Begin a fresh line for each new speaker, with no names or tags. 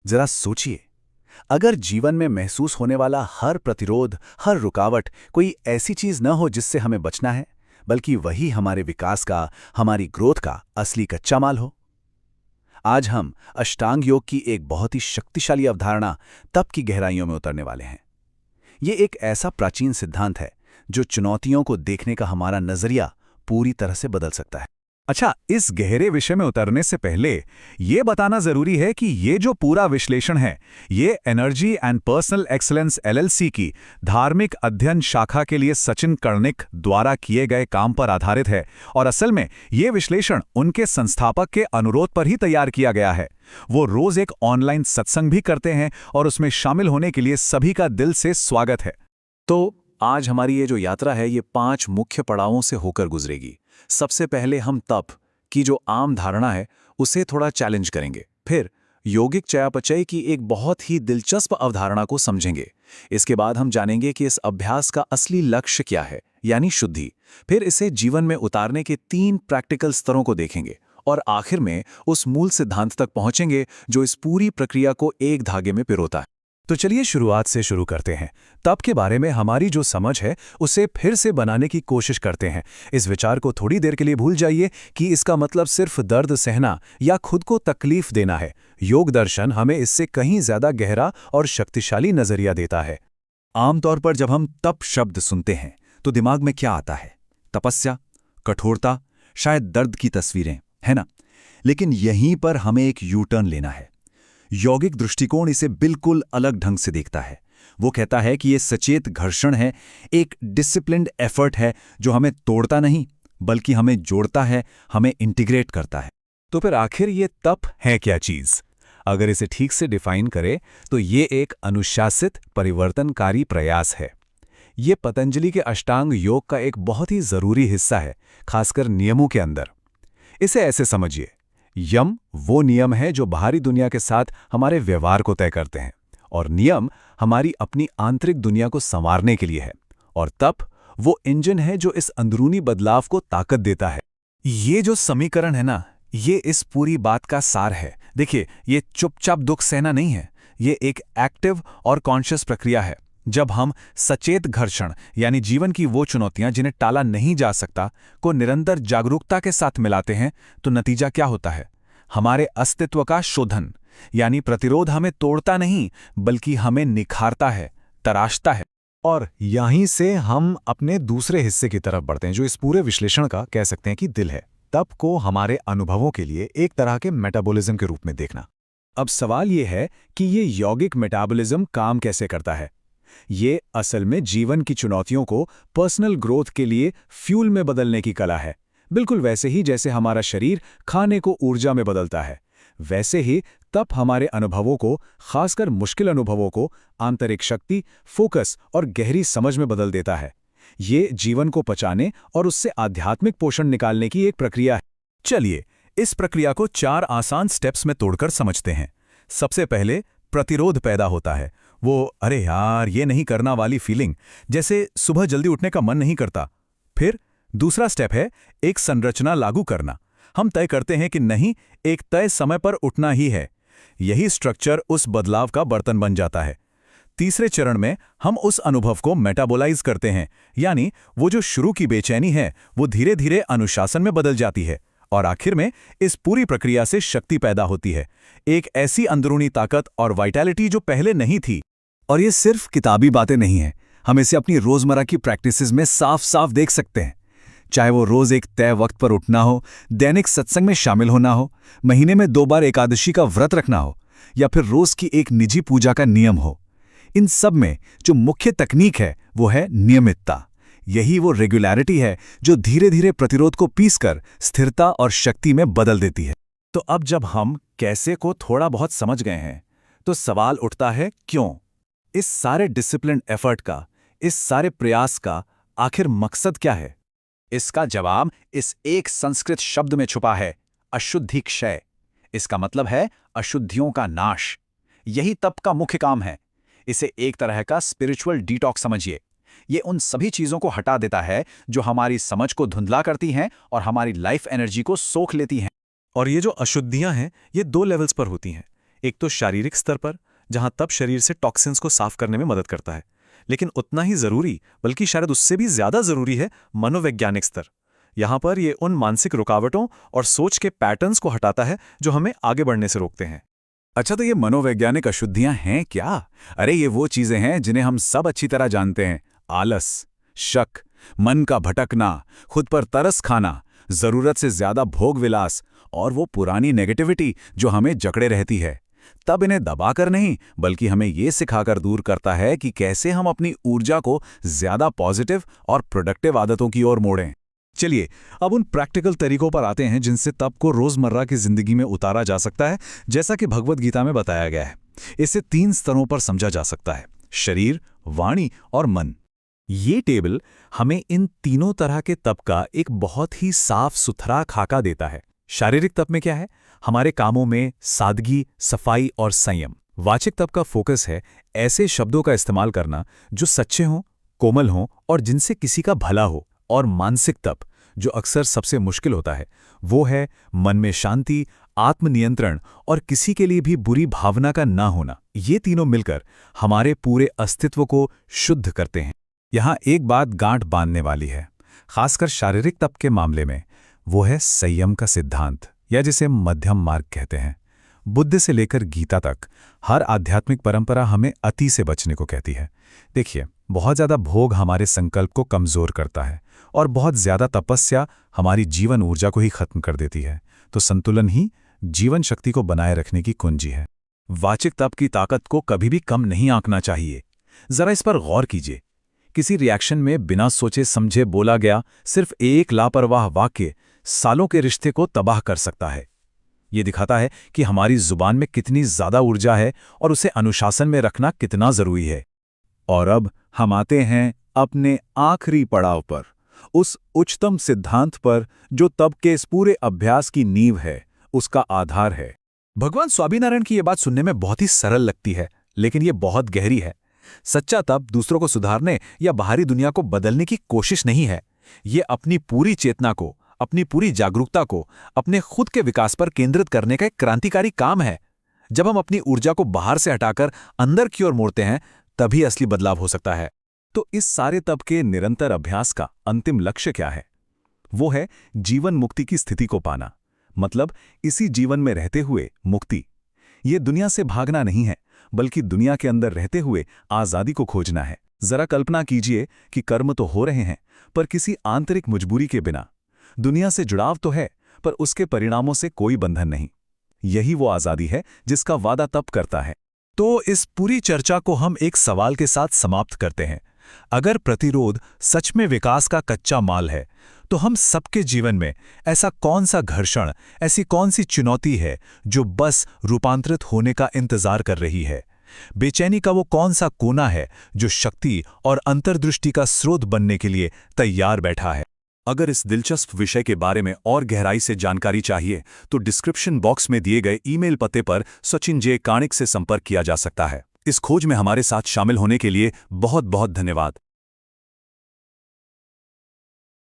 जरा सोचिए, अगर जीवन में महसूस होने वाला हर प्रतिरोध, हर रुकावट कोई ऐसी चीज न हो जिससे हमें बचना है, बल्कि वही हमारे विकास का, हमारी ग्रोथ का असली कच्चा माल हो। आज हम अष्टांग योग की एक बहुत ही शक्तिशाली अवधारणा तप की गहराइयों में उतरने वाले हैं। ये एक ऐसा प्राचीन सिद्धांत है जो चुनौतियों को देखने का हमारा नजरिया पूरी तरह से बदल सकता है।
अच्छा, इस गहरे विषय में उतरने से पहले ये बताना जरूरी है कि ये जो पूरा विश्लेषण है, ये energy and personal excellence LLC की धार्मिक अध्ययन शाखा के लिए सचिन कर्णिक द्वारा किए गए काम पर आधारित है और असल में ये विश्लेषण उनके संस्थापक के अनुरोध पर ही तैयार किया गया है। वो रोज एक ऑनलाइन सत्संग भी करते हैं और उसमें शामिल होने के लिए सभी का दिल से स्वागत है।
तो आज हमारी ये जो यात्रा है, ये 5 मुख्य पड़ावों से होकर गुजरेगी। सबसे पहले हम तप की जो आम धारणा है उसे थोड़ा चैलेंज करेंगे। फिर योगिक चयापचय की एक बहुत ही दिलचस्प अवधारणा को समझेंगे। इसके बाद हम जानेंगे कि इस अभ्यास का असली लक्ष्य क्या है, यानी शुद्धि। फिर इसे जीवन में उतारने के 3 प्रैक्टिकल स्तरों को देखेंगे और आखिर में उस मूल सिद्धांत तक पहुंचेंगे जो इस पूरी प्रक्रिया को एक धागे में पिरोता है।
तो चलिए शुरुआत से शुरू करते हैं। तप के बारे में हमारी जो समझ है उसे फिर से बनाने की कोशिश करते हैं। इस विचार को थोड़ी देर के लिए भूल जाइए कि इसका मतलब सिर्फ दर्द सहना या खुद को तकलीफ देना है। योग दर्शन हमें इससे कहीं ज्यादा गहरा और शक्तिशाली नजरिया देता है।
आमतौर पर जब हम तप शब्द सुनते हैं तो दिमाग में क्या आता है? तपस्या, कठोरता, शायद दर्द की तस्वीरें, है ना? लेकिन यहीं पर हमें एक यू टर्न लेना है। यौगिक दृष्टिकोण इसे बिल्कुल अलग ढंग से देखता है। वो कहता है कि ये सचेत घर्षण है, एक डिसिप्लिन्ड एफर्ट है जो हमें तोड़ता नहीं बल्कि हमें जोड़ता है, हमें इंटीग्रेट करता है।
तो फिर आखिर ये तप है क्या चीज? अगर इसे ठीक से डिफाइन करें तो ये एक अनुशासित परिवर्तनकारी प्रयास है। ये पतंजलि के अष्टांग योग का एक बहुत ही जरूरी हिस्सा है, खासकर नियमों के अंदर। इसे ऐसे समझिए, यम वो नियम है जो बाहरी दुनिया के साथ हमारे व्यवहार को तय करते हैं और नियम हमारी अपनी आंतरिक दुनिया को संवारने के लिए है, और तप वो इंजन है जो इस अंदरूनी बदलाव को ताकत देता है। ये जो समीकरण है ना, ये इस पूरी बात का सार है। देखिए, ये चुपचाप दुख सहना नहीं है, ये एक एक्टिव और कॉन्शियस प्रक्रिया है। जब हम सचेत घर्षण यानी जीवन की वो चुनौतियां जिन्हें टाला नहीं जा सकता को निरंतर जागरूकता के साथ मिलाते हैं, तो नतीजा क्या होता है? हमारे अस्तित्व का शोधन, यानी प्रतिरोध हमें तोड़ता नहीं बल्कि हमें निखारता है, तराशता है।
और यहीं से हम अपने दूसरे हिस्से की तरफ बढ़ते हैं जो इस पूरे विश्लेषण का कह सकते हैं कि दिल है। तप को हमारे अनुभवों के लिए एक तरह के मेटाबॉलिज्म के रूप में देखना।
अब सवाल ये है कि ये यौगिक मेटाबॉलिज्म काम कैसे करता है? ये असल में जीवन की चुनौतियों को पर्सनल ग्रोथ के लिए फ्यूल में बदलने की कला है। बिल्कुल वैसे ही जैसे हमारा शरीर खाने को ऊर्जा में बदलता है, वैसे ही तप हमारे अनुभवों को, खासकर मुश्किल अनुभवों को, आंतरिक शक्ति, फोकस और गहरी समझ में बदल देता है। ये जीवन को पचाने और उससे आध्यात्मिक पोषण निकालने की एक प्रक्रिया है।
चलिए इस प्रक्रिया को 4 आसान स्टेप्स में तोड़कर समझते हैं। सबसे पहले प्रतिरोध पैदा होता है। वो अरे यार ये नहीं करना वाली फीलिंग, जैसे सुबह जल्दी उठने का मन नहीं करता। फिर दूसरा स्टेप है एक संरचना लागू करना। हम तय करते हैं कि नहीं, एक तय समय पर उठना ही है। यही स्ट्रक्चर उस बदलाव का बर्तन बन जाता है। तीसरे चरण में हम उस अनुभव को मेटाबोलाइज करते हैं, यानी वो जो शुरू की बेचैनी है वो धीरे धीरे अनुशासन में बदल जाती है। और आखिर में इस पूरी प्रक्रिया से शक्ति पैदा होती है, एक ऐसी अंदरूनी ताकत और वाइटैलिटी जो पहले नहीं थी।
और ये सिर्फ किताबी बातें नहीं हैं, हम इसे अपनी रोजमर्रा की प्रैक्टिसेस में साफ साफ देख सकते हैं। चाहे वो रोज एक तय वक्त पर उठना हो, दैनिक सत्संग में शामिल होना हो, महीने में 2 बार एकादशी का व्रत रखना हो, या फिर रोज की एक निजी पूजा का नियम हो। इन सब में जो मुख्य तकनीक है वो है नियमितता। यही वो रेगुलैरिटी है जो धीरे धीरे प्रतिरोध को पीसकर स्थिरता और शक्ति में बदल देती है।
तो अब जब हम कैसे को थोड़ा बहुत समझ गए हैं, तो सवाल उठता है क्यों? इस सारे डिसिप्लिन एफर्ट का, इस सारे प्रयास का आखिर मकसद क्या है?
इसका जवाब इस एक संस्कृत शब्द में छुपा है, अशुद्धि क्षय। इसका मतलब है अशुद्धियों का नाश। यही तप का मुख्य काम है। इसे एक तरह का स्पिरिचुअल डिटॉक्स समझिए। ये उन सभी चीजों को हटा देता है जो हमारी समझ को धुंधला करती हैं और हमारी लाइफ एनर्जी को सोख लेती हैं।
और ये जो अशुद्धियां हैं, ये 2 लेवल्स पर होती हैं।
एक तो शारीरिक स्तर पर, जहां तप शरीर से टॉक्सिन्स को साफ करने में मदद करता है, लेकिन उतना ही जरूरी, बल्कि शायद उससे भी ज्यादा जरूरी है मनोवैज्ञानिक स्तर। यहां पर ये उन मानसिक रुकावटों और सोच के पैटर्न्स को हटाता है जो हमें आगे बढ़ने से रोकते हैं।
अच्छा, तो ये मनोवैज्ञानिक अशुद्धियां हैं क्या? अरे ये वो चीजें हैं जिन्हें हम सब अच्छी तरह जानते हैं। आलस, शक, मन का भटकना, खुद पर तरस खाना, जरूरत से ज्यादा भोग विलास और वो पुरानी नेगेटिविटी जो हमें जकड़े रहती है। तब इन्हें दबाकर नहीं, बल्कि हमें ये सिखाकर दूर करता है कि कैसे हम अपनी ऊर्जा को ज्यादा पॉजिटिव और प्रोडक्टिव आदतों की ओर मोड़ें।
चलिए अब उन प्रैक्टिकल तरीकों पर आते हैं जिनसे तप को रोजमर्रा की जिंदगी में उतारा जा सकता है, जैसा कि भगवद गीता में बताया गया है। इसे 3 स्तरों पर समझा जा सकता है: शरीर, वाणी और मन। ये टेबल हमें इन तीनों तरह के तप का एक बहुत ही साफ सुथरा खाका देता है। शारीरिक तप में क्या है? हमारे कामों में सादगी, सफाई और संयम। वाचिक तप का फोकस है ऐसे शब्दों का इस्तेमाल करना जो सच्चे हों, कोमल हों और जिनसे किसी का भला हो। और मानसिक तप, जो अक्सर सबसे मुश्किल होता है, वो है मन में शांति, आत्मनियंत्रण और किसी के लिए भी बुरी भावना का ना होना। ये तीनों मिलकर हमारे पूरे अस्तित्व को शुद्ध करते हैं। यहाँ एक बात गांठ बांधने वाली है, खासकर शारीरिक तप के मामले में, वो है संयम का सिद्धांत, या जिसे मध्यम मार्ग कहते हैं। बुद्ध से लेकर गीता तक हर आध्यात्मिक परंपरा हमें अति से बचने को कहती है। देखिए, बहुत ज्यादा भोग हमारे संकल्प को कमजोर करता है और बहुत ज्यादा तपस्या हमारी जीवन ऊर्जा को ही खत्म कर देती है। तो संतुलन ही जीवन शक्ति को बनाए रखने की कुंजी है। वाचिक तप की ताकत को कभी भी कम नहीं आंकना चाहिए। जरा इस पर गौर कीजिए। किसी रिएक्शन में बिना सोचे समझे बोला गया सिर्फ एक लापरवाह वाक्य सालों के रिश्ते को तबाह कर सकता है। ये दिखाता है कि हमारी जुबान में कितनी ज्यादा ऊर्जा है और उसे अनुशासन में रखना कितना जरूरी है। और अब हम आते हैं अपने आखिरी पड़ाव पर, उस उच्चतम सिद्धांत पर जो तप के इस पूरे अभ्यास की नींव है, उसका आधार है। भगवान स्वामीनारायण की यह बात सुनने में बहुत ही सरल लगती है, लेकिन यह बहुत गहरी है। सच्चा तप दूसरों को सुधारने या बाहरी दुनिया को बदलने की कोशिश नहीं है। ये अपनी पूरी चेतना को, अपनी पूरी जागरूकता को अपने खुद के विकास पर केंद्रित करने का एक क्रांतिकारी काम है। जब हम अपनी ऊर्जा को बाहर से हटाकर अंदर की ओर मोड़ते हैं, तभी असली बदलाव हो सकता है। तो इस सारे तप के निरंतर अभ्यास का अंतिम लक्ष्य क्या है? वो है जीवन मुक्ति की स्थिति को पाना, मतलब इसी जीवन में रहते हुए मुक्ति। ये दुनिया से भागना नहीं है, बल्कि दुनिया के अंदर रहते हुए आजादी को खोजना है। जरा कल्पना कीजिए कि कर्म तो हो रहे हैं, पर किसी आंतरिक मजबूरी के बिना। दुनिया से जुड़ाव तो है, पर उसके परिणामों से कोई बंधन नहीं। यही वो आजादी है जिसका वादा तप करता है। तो इस पूरी चर्चा को हम एक सवाल के साथ समाप्त करते हैं। अगर प्रतिरोध सच में विकास का कच्चा माल है, तो हम सबके जीवन में ऐसा कौन सा घर्षण, ऐसी कौन सी चुनौती है जो बस रूपांतरित होने का इंतजार कर रही है? बेचैनी का वो कौन सा कोना है जो शक्ति और अंतर्दृष्टि का स्रोत बनने के लिए तैयार बैठा है? अगर इस दिलचस्प विषय के बारे में और गहराई से जानकारी चाहिए तो डिस्क्रिप्शन बॉक्स में दिए गए ईमेल पते पर सचिन जे काणिक से संपर्क किया जा सकता है। इस खोज में हमारे साथ शामिल होने के लिए बहुत बहुत धन्यवाद।